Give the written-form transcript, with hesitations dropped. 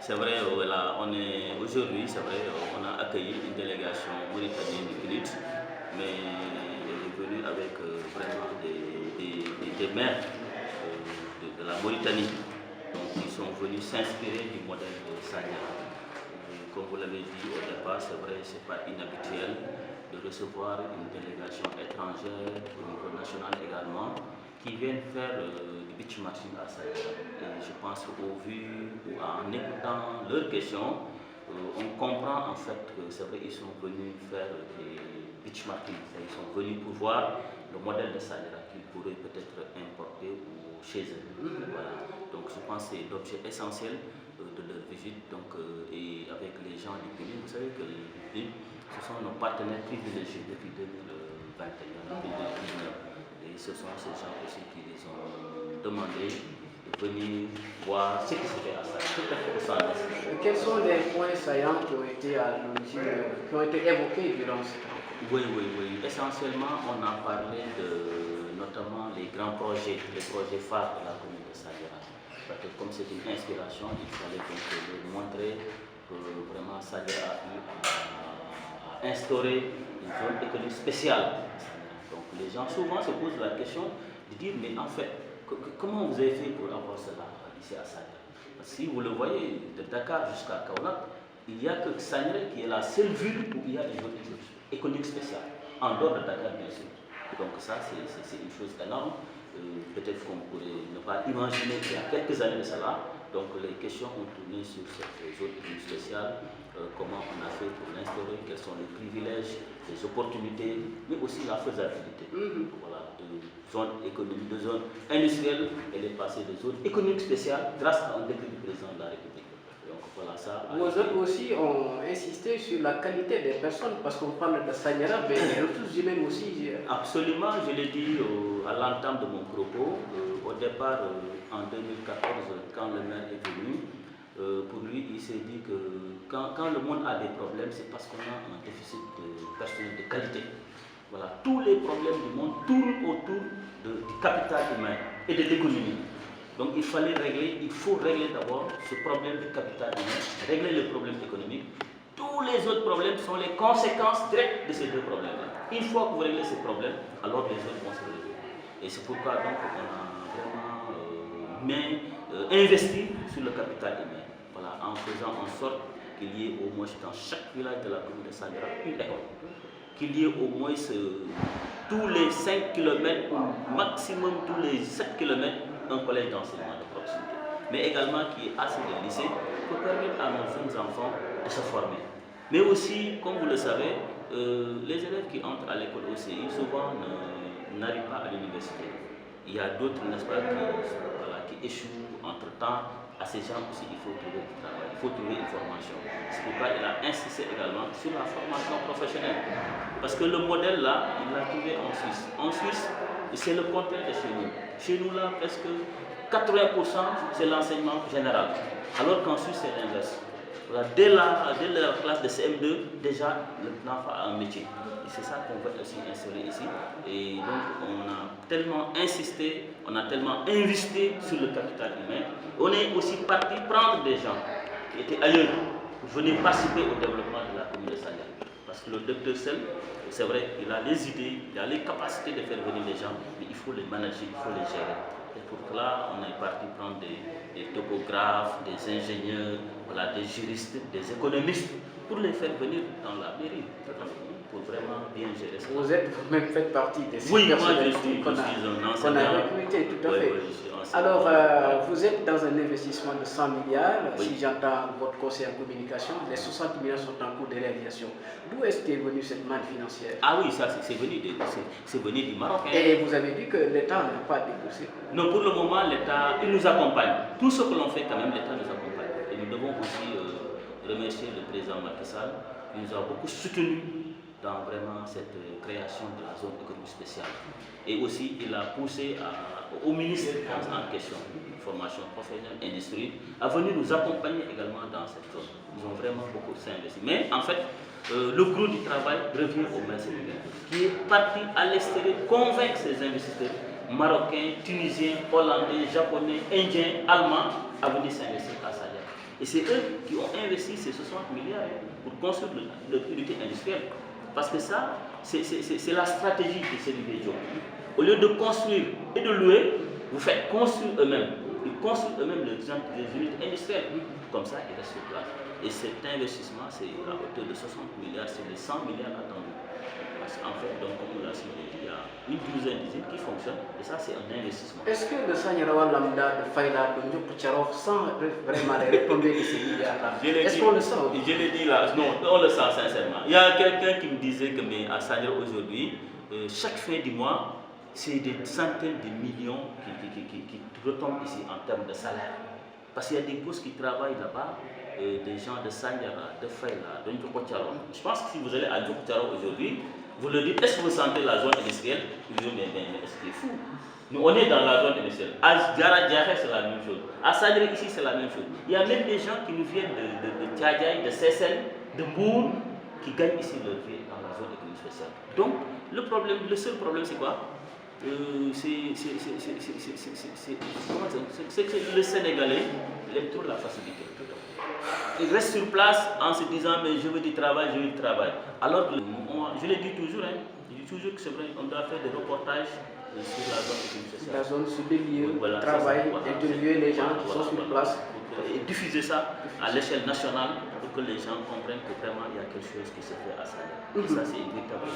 C'est vrai, on est aujourd'hui, c'est vrai, on a accueilli une délégation mauritanienne du PNUD, mais elle est venue avec vraiment des maires de la Mauritanie, donc ils sont venus s'inspirer du modèle de Sanya. Comme vous l'avez dit au départ, c'est vrai, c'est pas inhabituel de recevoir une délégation étrangère au niveau national également, qui viennent faire du beachmatching à Sanya. Et je pense qu'au vu ou en écoutant leurs questions, on comprend en fait que c'est vrai, ils sont venus faire des beachmatching. Ils sont venus pour voir le modèle de Sanya qu'ils pourraient peut-être importer ou chez eux. Voilà. Donc je pense que c'est l'objet essentiel de leur visite. Donc, et avec les gens du pays, vous savez que les pays, ce sont nos partenaires privilégiés depuis 2021, depuis 2019. Et ce sont ces gens aussi qui les ont demandé de venir voir ce qui se fait à ça. Quels sont les points saillants qui ont été à l'origine, qui ont été évoqués durant cette rencontre? Oui. Essentiellement, on a parlé de notamment les grands projets, les projets phares de la commune de Sagra. Parce que comme c'est une inspiration, il fallait donc leur montrer que vraiment Sagra a pu instaurer une zone économique spéciale. Donc les gens souvent se posent la question de dire mais en fait, comment vous avez fait pour avoir cela ici à Sagra? Si vous le voyez, de Dakar jusqu'à Kaolack, il n'y a que Sagra qui est la seule ville où il y a une zone économique spéciale, en dehors de Dakar bien sûr. Donc ça c'est une chose énorme. Peut-être qu'on pourrait ne pas imaginer qu'il y a quelques années de cela. Donc les questions ont tourné sur cette zone économique spéciale, comment on a fait pour l'instaurer, quels sont les privilèges, les opportunités, mais aussi la faisabilité. Voilà, de zone économique, de zone industrielle, elle est passée de zone économique spéciale grâce à un décret du président de la République. Donc voilà ça. Vos autres aussi ont insisté sur la qualité des personnes, parce qu'on parle de Sanyara, mais les ressources humaines aussi. Absolument, je l'ai dit à l'entame de mon propos. Au départ, en 2014, quand le maire est venu, pour lui, il s'est dit que quand le monde a des problèmes, c'est parce qu'on a un déficit de personnel de qualité. Voilà, tous les problèmes du monde tournent autour du capital humain et de l'économie. Donc il faut régler d'abord ce problème du capital humain, régler le problème économique. Tous les autres problèmes sont les conséquences directes de ces deux problèmes-là. Une fois que vous réglez ces problèmes, alors les autres vont se régler. Et c'est pourquoi donc on a vraiment investi sur le capital humain. Voilà, en faisant en sorte qu'il y ait au moins dans chaque village de la commune de Sangra une école. Qu'il y ait au moins tous les 5 km ou maximum tous les 7 km un collège d'enseignement de proximité. Mais également qu'il y ait assez de lycées pour permettre à nos jeunes enfants de se former. Mais aussi, comme vous le savez, les élèves qui entrent à l'école OCI souvent n'arrivent pas à l'université. Il y a d'autres, n'est-ce pas, qui échouent entre-temps. À ces gens aussi, il faut trouver du travail, il faut trouver une formation. C'est pourquoi il a insisté également sur la formation professionnelle. Parce que le modèle là, il l'a trouvé en Suisse. En Suisse, c'est le contraire de chez nous. Chez nous là, presque 80% c'est l'enseignement général. Alors qu'en Suisse, c'est l'inverse. Voilà, dès la classe de CM2, déjà, l'enfant a un métier. Et c'est ça qu'on veut aussi instaurer ici. Et donc, on a tellement insisté, on a tellement investi sur le capital humain. On est aussi parti prendre des gens qui étaient ailleurs pour venir participer au développement de la commune de Sanya. Parce que le docteur Sel, c'est vrai, il a les idées, il a les capacités de faire venir les gens, mais il faut les manager, il faut les gérer. Et pour cela, on est parti prendre des topographes, des ingénieurs, voilà, des juristes, des économistes, pour les faire venir dans la mairie, pour vraiment bien gérer ça. Vous-même faites partie des personnalités qu'on a recruté, tout à fait. Alors, vous êtes dans un investissement de 100 milliards, si j'entends votre conseil en communication, les 60 milliards sont en cours de réalisation. D'où est-ce qu'est venue cette manne financière? Ah oui, ça c'est venu du Maroc. Et vous avez dit que l'État n'a pas déboursé. Non, pour le moment, l'État, il nous accompagne. Tout ce que l'on fait, quand même, l'État nous accompagne. Et nous devons aussi remercier le président Macky Sall, qui nous a beaucoup soutenus dans vraiment cette création de la zone économique spéciale. Et aussi, il a poussé au ministre en question, formation professionnelle, industrie, à venir nous accompagner également dans cette zone. Ils ont vraiment beaucoup investi. Mais en fait, le gros du travail revient au maire sénégalais, qui est parti à l'extérieur convaincre ses investisseurs marocains, tunisiens, hollandais, japonais, indiens, allemands à venir s'investir à Sadia. Et c'est eux qui ont investi ces 60 milliards pour construire leur unité industrielle. Parce que ça, c'est la stratégie de ces Diop. Au lieu de construire et de louer, vous faites construire eux-mêmes. Ils construisent eux-mêmes les unités industrielles. Comme ça, ils restent sur place. Et cet investissement, c'est à hauteur de 60 milliards, c'est les 100 milliards attendus. Parce qu'en fait, donc, comme on l'a dit, il y a une douzaine d'usines qui fonctionnent, et ça, c'est un investissement. Est-ce que le Sanyarawa Lambda de Faïla, de Ndjoukoucharov, sent vraiment les retombées de ces milliards-là? Est-ce qu'on le sent? Je l'ai dit là, non, on le sent sincèrement. Il y a quelqu'un qui me disait que mais à Sanyarawa aujourd'hui, chaque fin du mois, c'est des centaines de millions qui retombent ici en termes de salaire. Parce qu'il y a des gosses qui travaillent là-bas, des gens de Sanyara, de Faïla, de Ndjoukoucharov. Je pense que si vous allez à Ndjoukoucharov aujourd'hui, vous le dites, est-ce que vous sentez la zone industrielle? Vous dites, mais c'est fou. Nous, on est dans la zone industrielle. À Djaradjahé, c'est la même chose. À Sadri, ici, c'est la même chose. Il y a même des gens qui nous viennent de Tchadjaï, de Sessène, de Mour, qui gagnent ici leur vie dans la zone économique spéciale. Donc, le seul problème, c'est quoi? C'est que le Sénégalais, il aime trop la facilité. Il reste sur place en se disant mais je veux du travail, je veux du travail. Alors que je le dis toujours, que c'est vrai, on doit faire des reportages sur la zone économique. La zone sur les lieux de travail, interviewer les gens qui sont sur place. Et diffuser ça à l'échelle nationale pour que les gens comprennent que vraiment il y a quelque chose qui se fait à ça. Et ça, c'est inévitable.